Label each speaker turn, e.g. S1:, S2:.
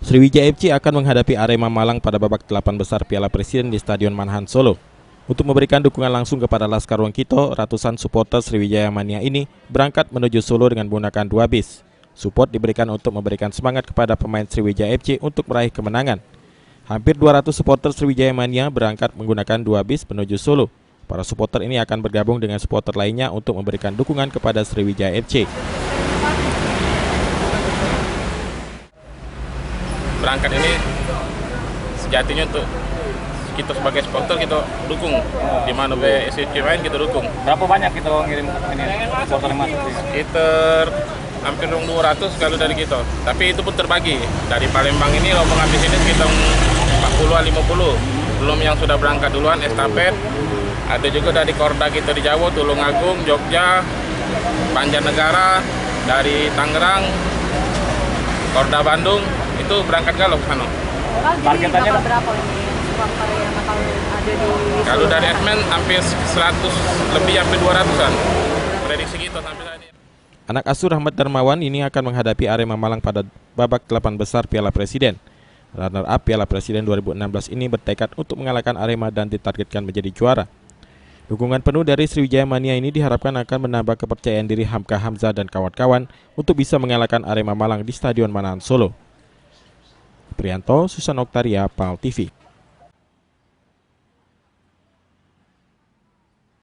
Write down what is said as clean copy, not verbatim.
S1: Sriwijaya FC akan menghadapi Arema Malang pada babak 8 besar Piala Presiden di Stadion Manahan Solo. Untuk memberikan dukungan langsung kepada Laskar Wongkito, ratusan supporter Sriwijaya Mania ini berangkat menuju Solo dengan menggunakan 2 bis. Support diberikan untuk memberikan semangat kepada pemain Sriwijaya FC untuk meraih kemenangan. Hampir 200 supporter Sriwijaya Mania berangkat menggunakan 2 bis menuju Solo. Para supporter ini akan bergabung dengan supporter lainnya untuk memberikan dukungan kepada Sriwijaya FC.
S2: Berangkat ini sejatinya untuk kita sebagai supporter kita dukung, di mana BSC main kita dukung.
S3: Berapa banyak kita ngirim ini supporter yang masuk?
S2: Sekitar hampir 200 kalau dari kita. Tapi itu pun terbagi. Dari Palembang ini rombongan habis ini sekitar 40-50. Belum yang sudah berangkat duluan estafet. Ada juga dari Korda kita di Jawa, Tulungagung, Jogja, Banjarnegara, dari Tangerang, Korda Bandung. Itu berangkat galau sana.
S3: Targetannya
S4: berapa ini supporter yang bakal ada di
S2: Kalau dari Esmen hampir 100 lebih, hampir 200-an. Prediksi kita sampai saat ini.
S1: Anak asuh Rahmat Darmawan ini akan menghadapi Arema Malang pada babak 8 besar Piala Presiden. Runner-up Piala Presiden 2016 ini bertekad untuk mengalahkan Arema dan ditargetkan menjadi juara. Dukungan penuh dari Sriwijaya Mania ini diharapkan akan menambah kepercayaan diri Hamka Hamzah dan kawan-kawan untuk bisa mengalahkan Arema Malang di Stadion Manahan Solo. Prianto, Susan Oktaria, PAL TV.